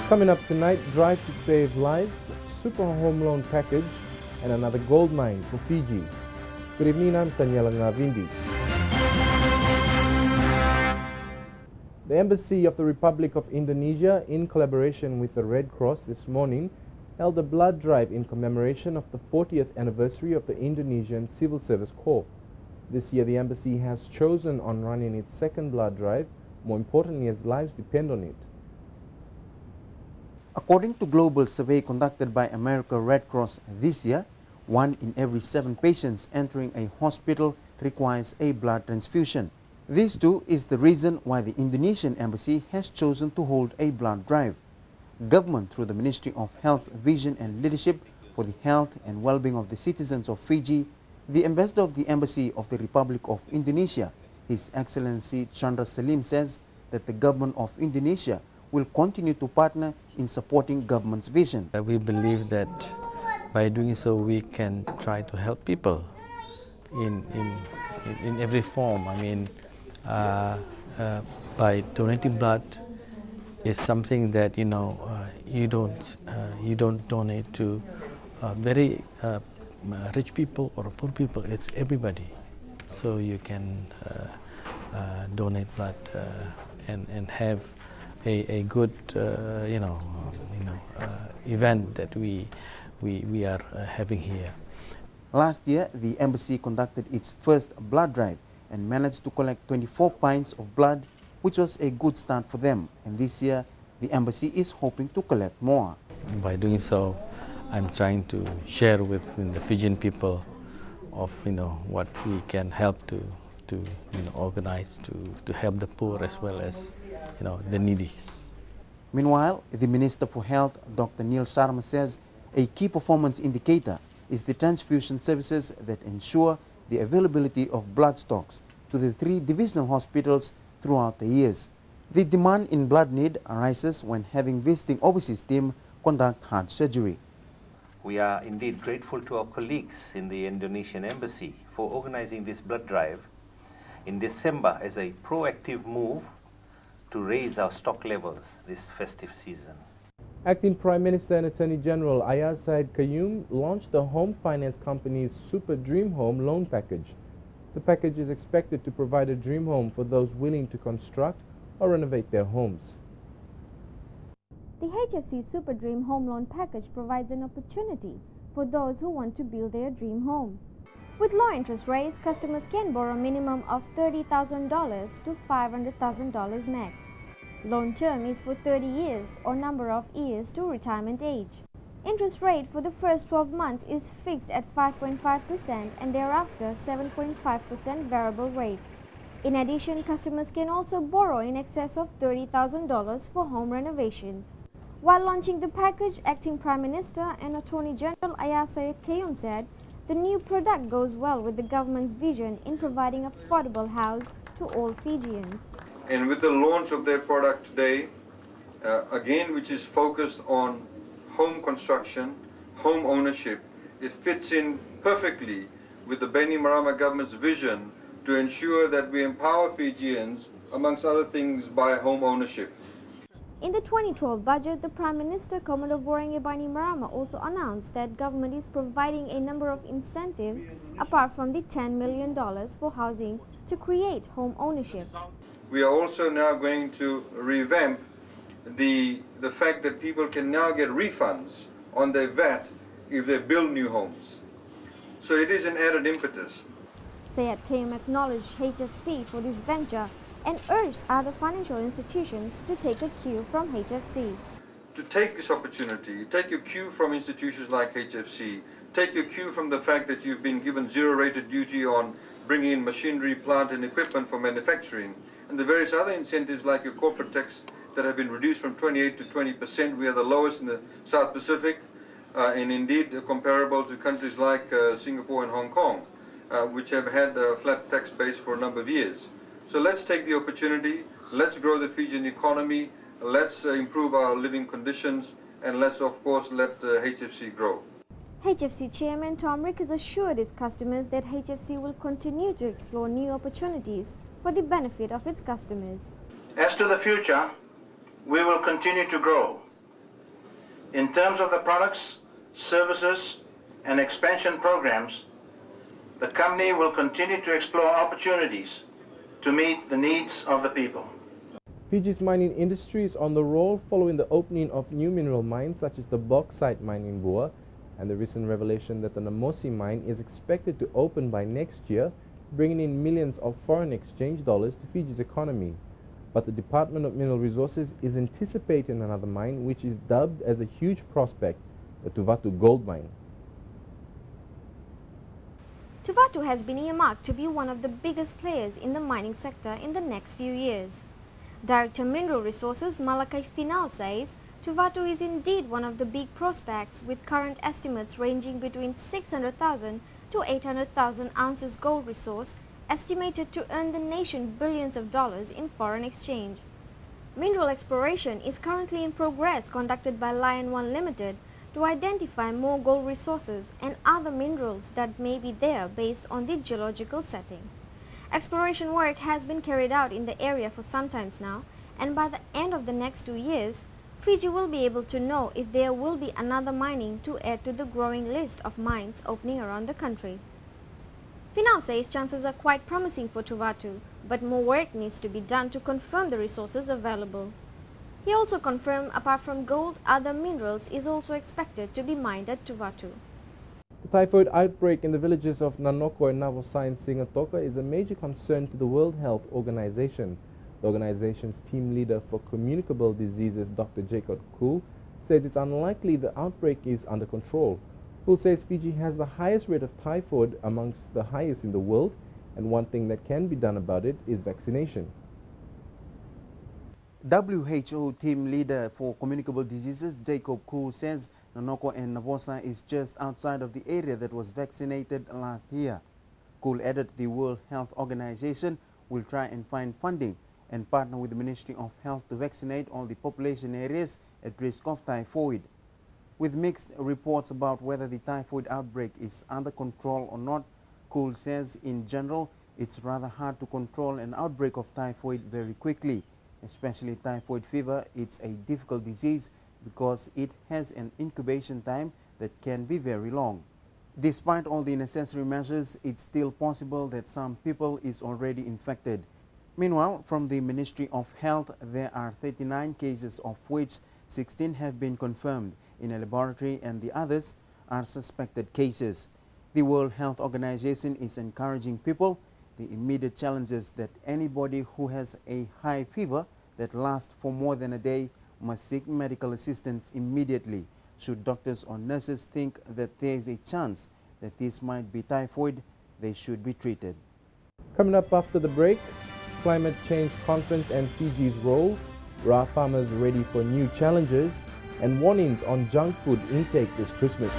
Coming up tonight, Drive to Save Lives, Super Home Loan Package, and another gold mine for Fiji. Good evening, I'm Tanyela Ngavindi. The Embassy of the Republic of Indonesia, in collaboration with the Red Cross this morning, held a blood drive in commemoration of the 40th anniversary of the Indonesian Civil Service Corps. This year, the embassy has chosen on running its second blood drive, more importantly as lives depend on it. According to global survey conducted by American Red Cross this year, 1 in every 7 patients entering a hospital requires a blood transfusion. This too is the reason why the Indonesian Embassy has chosen to hold a blood drive. Government, through the Ministry of Health, Vision and Leadership for the Health and Well-being of the Citizens of Fiji, the Ambassador of the Embassy of the Republic of Indonesia, His Excellency Chandra Salim, says that the government of Indonesia will continue to partner in supporting government's vision. We believe that by doing so we can try to help people in every form. I mean, by donating blood is something that you don't donate to very rich people or poor people. It's everybody. So you can donate blood and have a good event that we are having here. Last year, the embassy conducted its first blood drive and managed to collect 24 pints of blood, which was a good start for them. And this year, the embassy is hoping to collect more. By doing so, I'm trying to share with the Fijian people of what we can help to organize to help the poor as well as the needy. Meanwhile, the Minister for Health, Dr. Neil Sharma, says a key performance indicator is the transfusion services that ensure the availability of blood stocks to the 3 divisional hospitals throughout the years. The demand in blood need arises when having visiting overseas team conduct heart surgery. We are indeed grateful to our colleagues in the Indonesian Embassy for organizing this blood drive in December as a proactive move to raise our stock levels this festive season. Acting Prime Minister and Attorney General Aiyaz Sayed-Khaiyum launched the home finance company's Super Dream Home Loan Package. The package is expected to provide a dream home for those willing to construct or renovate their homes. The HFC Super Dream Home Loan Package provides an opportunity for those who want to build their dream home. With low interest rates, customers can borrow a minimum of $30,000 to $500,000 max. Loan term is for 30 years or number of years to retirement age. Interest rate for the first 12 months is fixed at 5.5% and thereafter 7.5% variable rate. In addition, customers can also borrow in excess of $30,000 for home renovations. While launching the package, Acting Prime Minister and Attorney General Aiyaz Sayed-Khaiyum said the new product goes well with the government's vision in providing affordable house to all Fijians. And with the launch of their product today, again, which is focused on home construction, home ownership, it fits in perfectly with the Bainimarama government's vision to ensure that we empower Fijians, amongst other things, by home ownership. In the 2012 budget, the Prime Minister, Commodore Vorengi Bainimarama, also announced that government is providing a number of incentives apart from the $10 million for housing to create home ownership. We are also now going to revamp the fact that people can now get refunds on their VAT if they build new homes. So it is an added impetus. Sayed-Khaiyum acknowledged HFC for this venture and urged other financial institutions to take a cue from HFC. To take this opportunity, take your cue from institutions like HFC, take your cue from the fact that you've been given zero-rated duty on bringing in machinery, plant and equipment for manufacturing, and the various other incentives like your corporate tax that have been reduced from 28 to 20%. We are the lowest in the South Pacific, and indeed comparable to countries like Singapore and Hong Kong, which have had a flat tax base for a number of years. So let's take the opportunity, let's grow the Fijian economy, let's improve our living conditions, and let's of course let HFC grow. HFC Chairman Tom Rick has assured its customers that HFC will continue to explore new opportunities for the benefit of its customers. As to the future, we will continue to grow In terms of the products, services, and expansion programs, the company will continue to explore opportunities to meet the needs of the people. Fiji's mining industry is on the roll following the opening of new mineral mines such as the Bauxite Mine in Bua and the recent revelation that the Namosi Mine is expected to open by next year, bringing in millions of foreign exchange dollars to Fiji's economy. But the Department of Mineral Resources is anticipating another mine which is dubbed as a huge prospect, the Tuvatu Gold Mine. Tuvatu has been earmarked to be one of the biggest players in the mining sector in the next few years. Director Mineral Resources Malakai Finau says Tuvatu is indeed one of the big prospects, with current estimates ranging between 600,000 to 800,000 ounces gold resource estimated to earn the nation billions of dollars in foreign exchange. Mineral exploration is currently in progress conducted by Lion One Limited to identify more gold resources and other minerals that may be there based on the geological setting. Exploration work has been carried out in the area for some time now, and by the end of the next 2 years, Fiji will be able to know if there will be another mining to add to the growing list of mines opening around the country. Finau says chances are quite promising for Tuvatu, but more work needs to be done to confirm the resources available. He also confirmed apart from gold, other minerals is also expected to be mined at Tuvatu. The typhoid outbreak in the villages of Nanoko and Namosi in Sigatoka is a major concern to the World Health Organization. The organization's team leader for communicable diseases, Dr. Jacob Kuhl, says it's unlikely the outbreak is under control. Kuhl says Fiji has the highest rate of typhoid amongst the highest in the world, and one thing that can be done about it is vaccination. WHO team leader for communicable diseases, Jacob Kuhl, says Nanoko and Namosi is just outside of the area that was vaccinated last year. Kuhl added the World Health Organization will try and find funding and partner with the Ministry of Health to vaccinate all the population areas at risk of typhoid. With mixed reports about whether the typhoid outbreak is under control or not, Kuhl says in general it's rather hard to control an outbreak of typhoid very quickly. Especially typhoid fever, it's a difficult disease because it has an incubation time that can be very long. Despite all the necessary measures, it's still possible that some people is already infected. Meanwhile, from the Ministry of Health, there are 39 cases, of which 16 have been confirmed in a laboratory and the others are suspected cases. The World Health Organization is encouraging people the immediate challenges that anybody who has a high fever that lasts for more than a day must seek medical assistance immediately. Should doctors or nurses think that there is a chance that this might be typhoid, they should be treated. Coming up after the break, climate change conference and Fiji's role, raw farmers ready for new challenges, and warnings on junk food intake this Christmas.